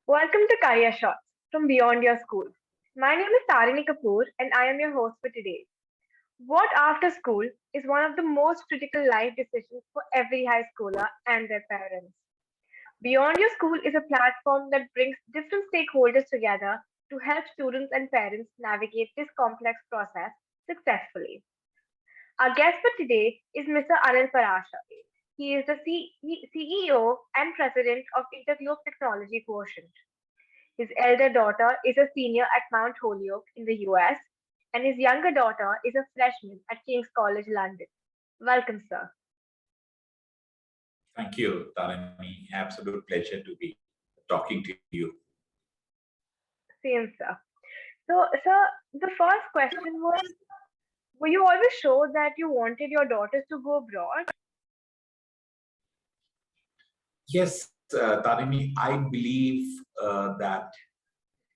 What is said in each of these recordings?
Welcome to Career Shots from Beyond Your School. My name is Tarini Kapoor and I am your host for today. What after school is one of the most critical life decisions for every high schooler and their parents. Beyond Your School is a platform that brings different stakeholders together to help students and parents navigate this complex process successfully. Our guest for today is Mr. Anil Parashar. He is the CEO and President of Interview of Technology Quotient. His elder daughter is a senior at Mount Holyoke in the US, and his younger daughter is a freshman at King's College London. Welcome, sir. Thank you, Tarini. Absolute pleasure to be talking to you. Same, sir. So, sir, the first question was, were you always sure that you wanted your daughters to go abroad? Yes, Tarini, I believe that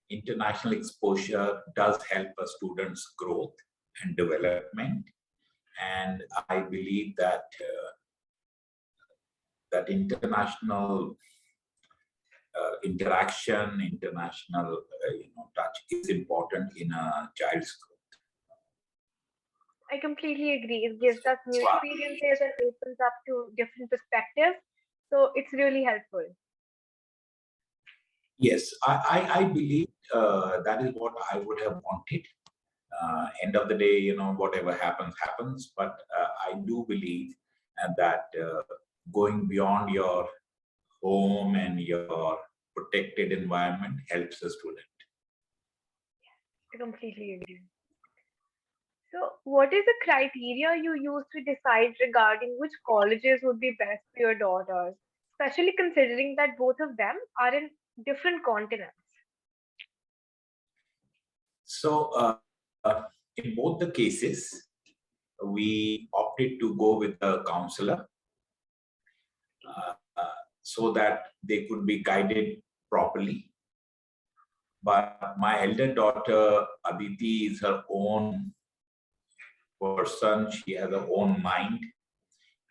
international exposure does help a student's growth and development. And I believe that that international interaction, international touch is important in a child's growth. I completely agree. It gives us new experiences and opens up to different perspectives. So it's really helpful. Yes, I believe that is what I would have wanted. End of the day, whatever happens, happens. But I do believe that going beyond your home and your protected environment helps a student. I completely agree. So, what is the criteria you use to decide regarding which colleges would be best for your daughters, especially considering that both of them are in different continents? So, in both the cases, we opted to go with a counselor so that they could be guided properly. But my elder daughter, Aditi, is her own person. She has her own mind.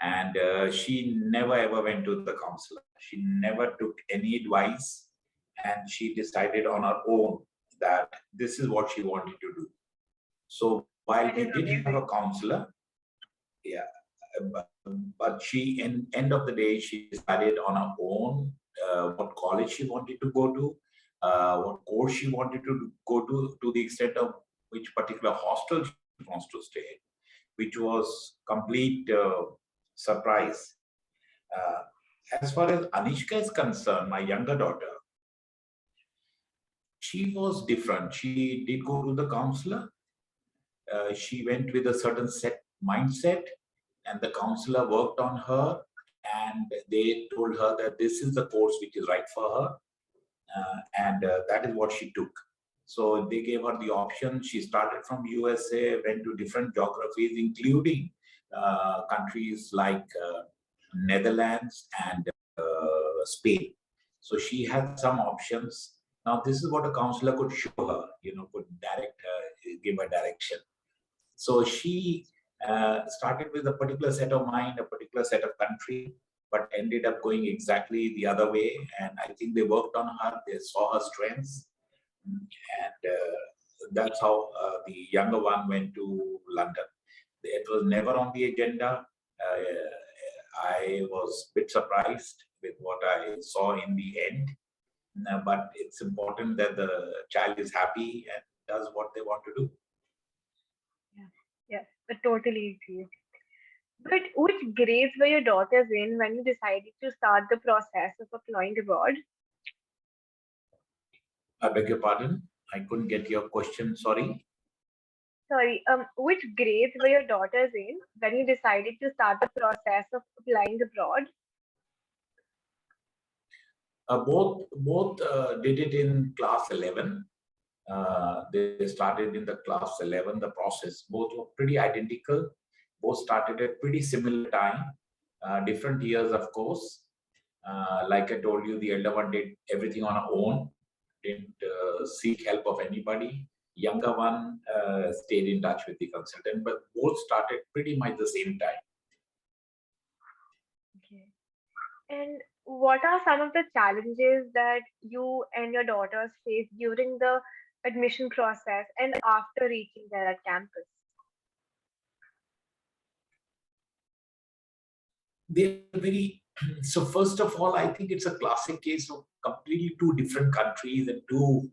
And she never ever went to the counselor. She never took any advice. And she decided on her own that this is what she wanted to do. So while we did have a counselor, yeah, but she, in end of the day, she decided on her own what college she wanted to go to, what course she wanted to go to the extent of which particular hostel she wants to stay, which was complete surprise. Uh, as far as Anishka is concerned, my younger daughter, she was different. She did go to the counselor. She went with a certain set mindset, and the counselor worked on her, and they told her that this is the course which is right for her, and that is what she took. So they gave her the option. She started from USA, went to different geographies, including countries like Netherlands and Spain. So she had some options. Now, this is what a counselor could show her, could direct her, give her direction. So she started with a particular set of mind, a particular set of country, but ended up going exactly the other way. And I think they worked on her, they saw her strengths. And that's how the younger one went to London. It was never on the agenda. I was a bit surprised with what I saw in the end. But it's important that the child is happy and does what they want to do. Yes, I totally agree. But which grades were your daughters in when you decided to start the process of applying abroad? I beg your pardon? I couldn't get your question, sorry. Sorry, which grades were your daughters in when you decided to start the process of applying abroad? Both did it in class 11. They started in the class 11, the process. Both were pretty identical. Both started at pretty similar time. Different years, of course. Like I told you, the elder one did everything on her own, didn't seek help of anybody. Younger one stayed in touch with the consultant, but both started pretty much the same time. Okay. And what are some of the challenges that you and your daughters face during the admission process and after reaching there at campus? They're very so. First of all, I think it's a classic case of completely two different countries and two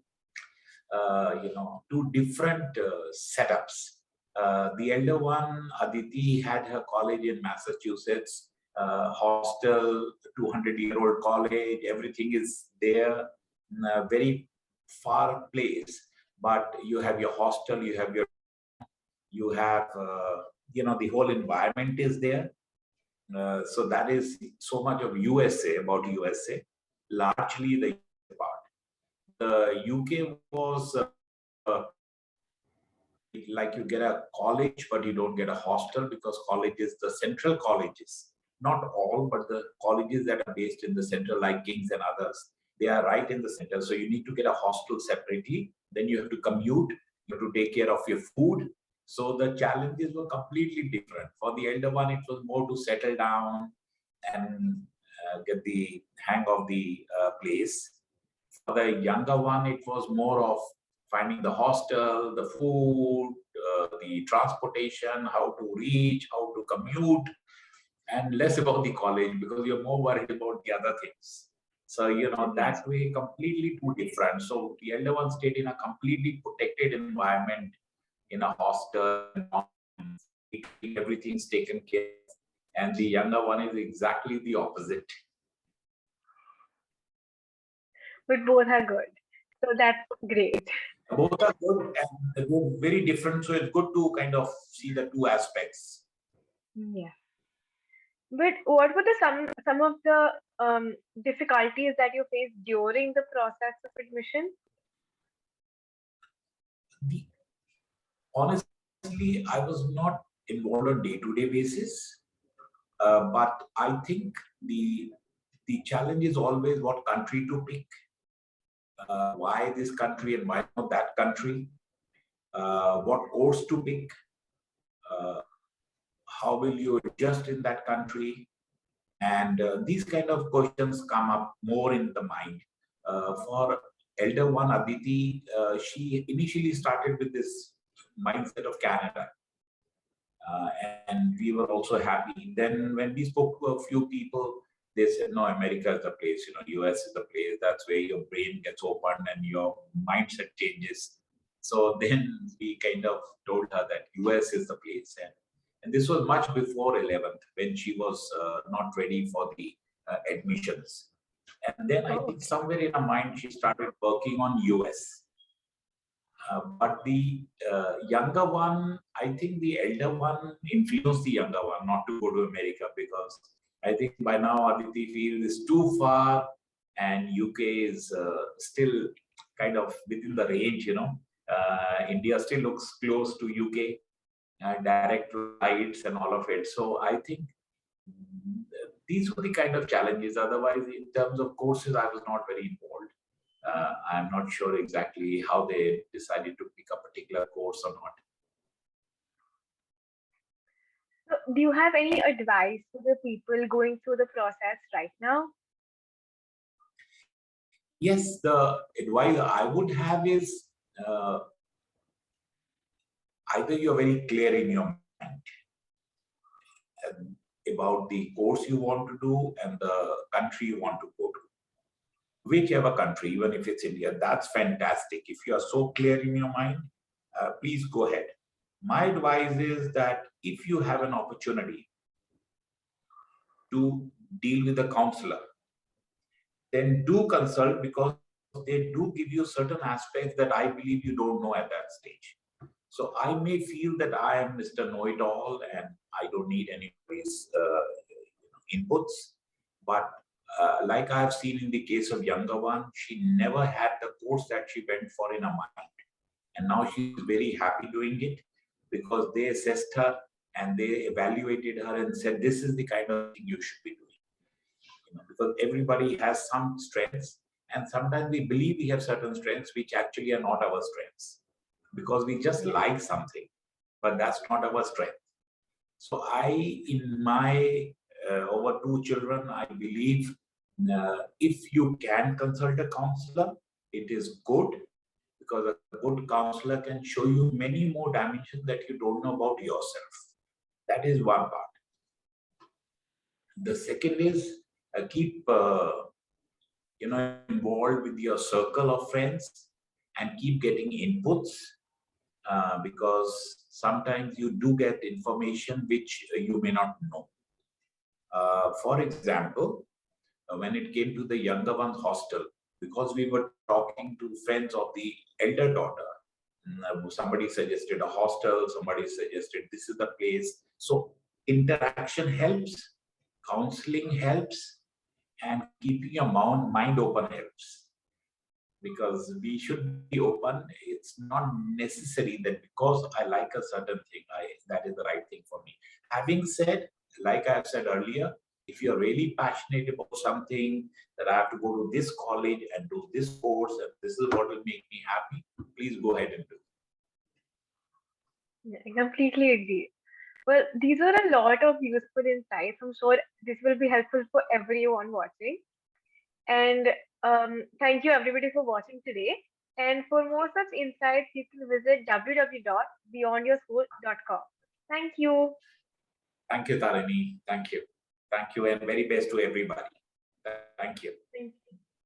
different setups. The elder one, Aditi, had her college in Massachusetts, hostel, 200-year-old college, everything is there, in a very far place. But you have your hostel, you have, the whole environment is there. So that is so much of USA about USA, largely the part. The UK was like you get a college, but you don't get a hostel because colleges, the central colleges, not all, but the colleges that are based in the center, like King's and others, they are right in the center. So you need to get a hostel separately. Then you have to commute, you have to take care of your food. So the challenges were completely different. For the elder one, it was more to settle down and get the hang of the place. For the younger one, it was more of finding the hostel, the food, the transportation, how to reach, how to commute, and less about the college because you're more worried about the other things. So, Mhm. that way, completely two different. So, the elder one stayed in a completely protected environment in a hostel, and everything's taken care of. And the younger one is exactly the opposite. But both are good. So that's great. Both are good and they're very different. So it's good to kind of see the two aspects. Yeah. But what were the some of the difficulties that you faced during the process of admission? The, honestly, I was not involved on day-to-day basis, but I think the challenge is always what country to pick, why this country and why not that country, what course to pick, uh, how will you adjust in that country, and these kind of questions come up more in the mind. For elder one, Aditi, she initially started with this mindset of Canada, and we were also happy. Then when we spoke to a few people, they said, "No, America is the place. US is the place. That's where your brain gets opened and your mindset changes." So then we kind of told her that US is the place, and this was much before 11th when she was not ready for the admissions. And then I Oh, think okay. somewhere in her mind she started working on US. But the younger one, I think the elder one influenced the younger one not to go to America because I think by now Aditi feels is too far and UK is still kind of within the range, India still looks close to UK, direct flights and all of it. So I think these were the kind of challenges. Otherwise, in terms of courses, I was not very involved. I'm not sure exactly how they decided to pick a particular course or not. So do you have any advice for the people going through the process right now? Yes, the advice I would have is either you're very clear in your mind about the course you want to do and the country you want to go to. Whichever country, even if it's India, that's fantastic. If you are so clear in your mind, please go ahead. My advice is that if you have an opportunity to deal with a counselor, then do consult because they do give you certain aspects that I believe you don't know at that stage. So I may feel that I am Mr. Know-it-all and I don't need anybody's inputs. But like I have seen in the case of younger one, she never had the course that she went for in her mind. And now she's very happy doing it because they assessed her and they evaluated her and said, this is the kind of thing you should be doing. Because everybody has some strengths, and sometimes we believe we have certain strengths which actually are not our strengths because we just Yes. like something, but that's not our strength. So I, in my over two children, I believe If you can consult a counselor, it is good because a good counselor can show you many more dimensions that you don't know about yourself. That is one part. The second is keep involved with your circle of friends and keep getting inputs because sometimes you do get information which you may not know. For example, when it came to the younger one's hostel, because we were talking to friends of the elder daughter, somebody suggested a hostel, somebody suggested this is the place. So interaction helps, counseling helps, and keeping your mind open helps. Because we should be open. It's not necessary that because I like a certain thing, that is the right thing for me. Having said, like I've said earlier, if you're really passionate about something, that I have to go to this college and do this course, and this is what will make me happy, please go ahead and do. Yeah, I completely agree. Well, these were a lot of useful insights. I'm sure this will be helpful for everyone watching. And thank you everybody for watching today. And for more such insights, you can visit www.beyondyourschool.com. Thank you. Thank you, Tarini. Thank you. Thank you, and very best to everybody. Thank you. Thank you.